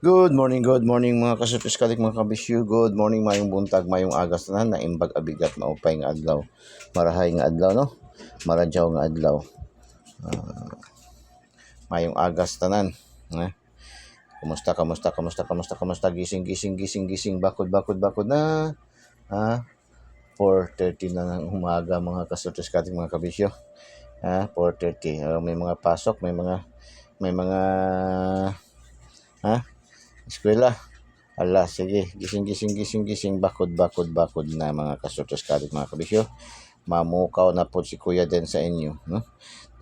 Good morning mga kasupiskalik mga kabisyu. Good morning, mayong buntag, mayong agas na naimbag abigat maupay nga adlaw. Marahay nga adlaw no. Maradyaw nga adlaw. Mayong agas tanan. Kumusta? Gising. Bakod na. 4:30 na ng umaga mga kasupiskalik mga kabisyu. 4:30. May mga pasok, may mga eskwela. Ala, sige, gising, bakod na mga kasutos kalit mga kabisyo. Mamukaw na po si Kuya Den sa inyo, no?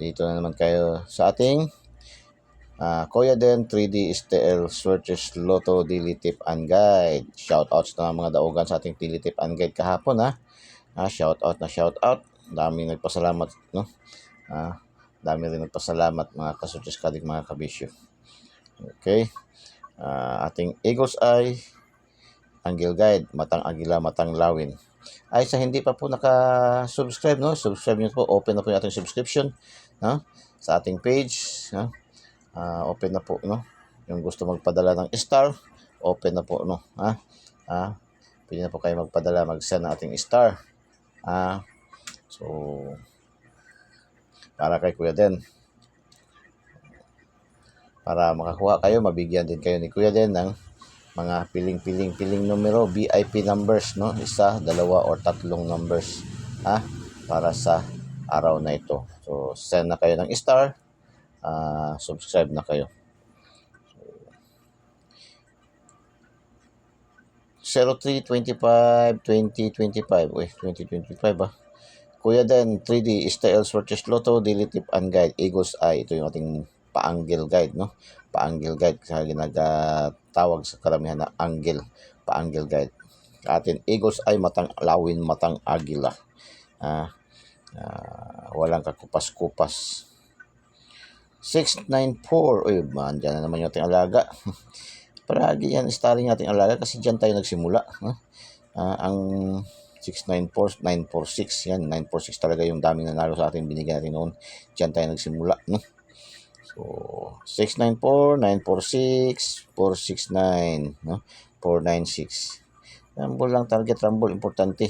Dito na naman kayo sa ating Kuya Den 3D STL Swerte Lotto Daily Tip and Guide. Shoutouts na mga daugan sa ating Daily Tip and Guide kahapon, shoutout. Dami nagpasalamat, no? Dami rin nagpasalamat mga kasutos kalit mga kabisyo. Okay. Ating Eagle's Eye Angle Guide, matang agila, matang lawin. Ay sa hindi pa po naka-subscribe, no? Subscribe niyo po, open na po yung ating subscription, no? Sa ating page, no? Open na po, no? Yung gusto magpadala ng star, open na po, no? Pwede na po kayo magpadala, mag-send na ating star. So para kay Kuya Den. Para makakuha kayo, mabigyan din kayo ni Kuya Den ng mga piling numero, VIP numbers, no? 1, 2, or 3 numbers, para sa araw na ito. So, send na kayo ng star, subscribe na kayo. 03-25-2025, 2025 Kuya Den 3D STL Swerte Lotto Daily Tip and Guide, Eagle's Eye. Ito yung ating pa-angle guide, no? Pa-angle guide, kaya ginagatawag sa karamihan na angle, pa-angle guide. Atin Eagle's Eye, matang lawin, matang agila. Walang kakupas-kupas. 694, dyan na naman yung ating alaga. Paragi yan, starring ating alaga kasi dyan tayo nagsimula. Ang 694, 946, yan, 946 talaga yung daming nanalo sa ating binigyan natin noon. Dyan tayo nagsimula, no? So, 694, 946, 469, no? 496. Rumble lang, target rumble, importante.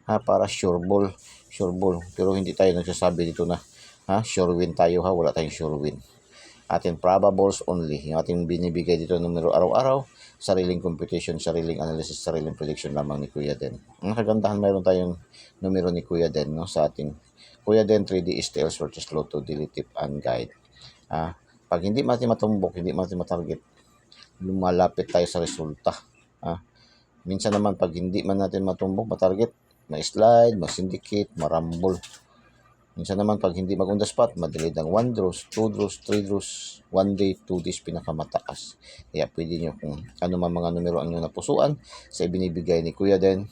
Para sure ball. Pero hindi tayo nagsasabi dito na, sure win tayo, wala tayong sure win. Ating probables only, yung ating binibigay dito numero araw-araw, sariling computation, sariling analysis, sariling prediction lamang ni Kuya Den. Ang kagandahan, mayroon tayong numero ni Kuya Den, no, sa ating Kuya Den 3D STL Swerte Lotto Daily Tip and Guide. Pag hindi natin matumbok, hindi natin matarget, lumalapit tayo sa resulta. Minsan naman pag hindi man natin matumbok, matarget, ma-slide, ma-syndicate, marambol. Minsan naman pag hindi mag-on the spot, madelayed ng 1 draws, 2 draws, 3 draws, 1 day, 2 days pinakamataas. Kaya pwede nyo kung ano man mga numero ang nyo napusuan sa ibinibigay ni Kuya Den.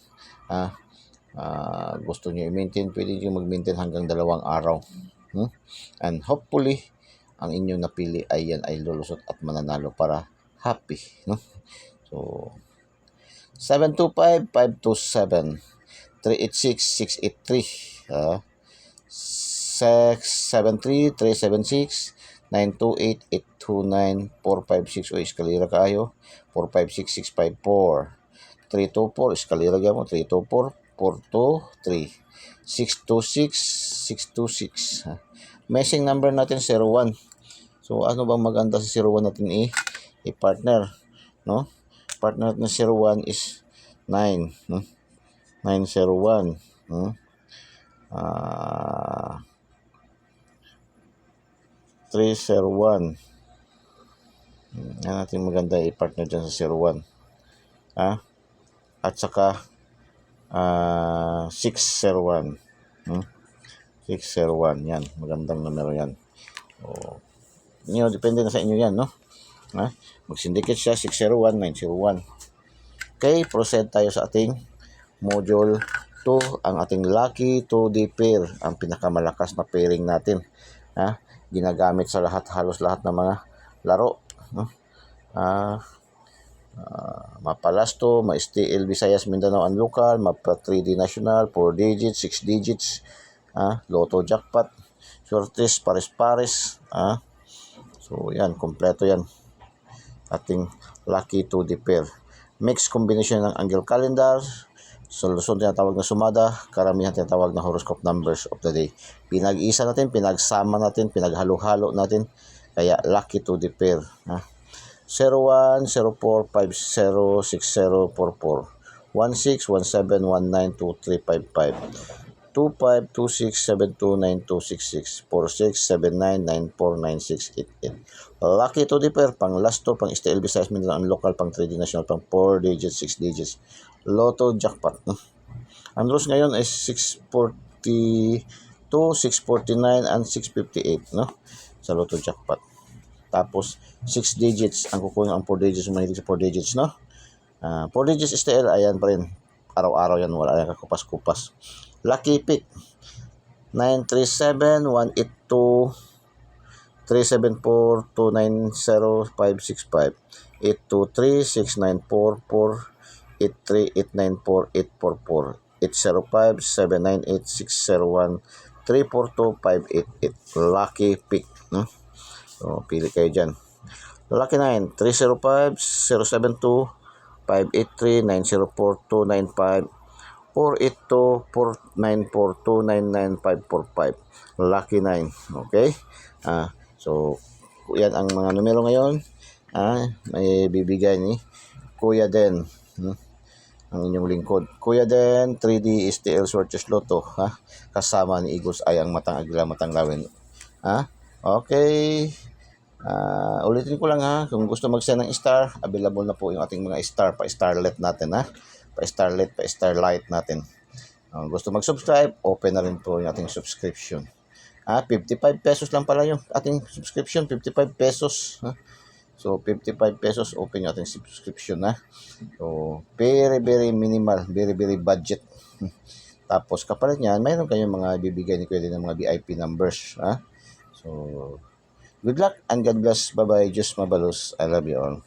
Gusto nyo i-maintain, pwede nyo mag-maintain hanggang 2 araw. And hopefully, ang inyong napili ay yan ay lulusot at mananalo para happy. No? So, 725-527, 386-683, 673-376-928-829, 456 o eskalira kayo, 456-654, 324 eskalira mo, 324, 423, 626-626. Messing number natin 01. So ano bang maganda sa 01 natin i-partner, no? Partner natin 01 is 9, no? 901, no? 301. Yan natin maganda i-partner dyan sa 01. At saka 601. 601. Yan, magandang numero yan. Depende na sa inyo yan, no? Mag-syndicate siya, 601, 901. Okay, proceed tayo sa ating module 2, ang ating lucky 2D pair, ang pinakamalakas na pairing natin. Ginagamit sa halos lahat ng mga laro, no? Mapalasto, ma-STL, Visayas, Mindanao, and local, mapa 3D national, 4 digits, 6 digits, Lotto jackpot, shortlist, pares-pares. So yan, kompleto yan. ating lucky 2D pair. Mixed combination ng angle calendar, solusyon tinatawag na sumada, karamihan tinatawag na horoscope numbers of the day. Pinag-isa natin, pinagsama natin, pinaghalo-halo natin, kaya lucky 2D pair. 01, 04, 50, 60, 44, 16, 17, 19, 23, 55, 25, 26, 72, 92, 66, 46, 79, 94, 96, 88. Lucky to the pair, pang last to, pang STL Visayas Mindanao, ang local, pang 3D national, pang 4 digits, 6 digits. Lotto jackpot. Ang rules ngayon ay 642, 649, and 658, no? Sa Lotto jackpot. Tapos 6 digits ang kukunin, ang 4 digits, mahilig sa 4 digits, no? 4 digits STL, ayan pa rin. Araw-araw yan, wala yan kakupas-kupas. Lucky pick 937, 182, 374, 290, 565, 823, 6944, 83, 894, 844, 805, 798, 601, 342, 588. Lucky pick. So, pili kayo dyan. Lucky 9, 305, 072, 583, 904, 295, 482, 494, 299, 545. Lucky 9. Okay? So, yan ang mga numero ngayon. May bibigay ni Kuya Den. Ang inyong lingkod. Kuya Den, 3D STL Sortes Lotto. Kasama ni Igos ay ang matang agila, matang lawin. Okay. Ulitin ko lang kung gusto mag-send ng star, available na po yung ating mga star, pa-starlet natin pa-starlet, pa-starlight natin. Gusto mag-subscribe, open na rin po yung ating subscription. 55 pesos lang pala yung ating subscription, 55 pesos. So 55 pesos open yung ating subscription. So very very minimal, very very budget. Tapos kapalit niyan, mayroon kayong mga bibigay ni Kuya din ng mga VIP numbers. So good luck and God bless. Bye-bye. Diyos mabalos. I love you all.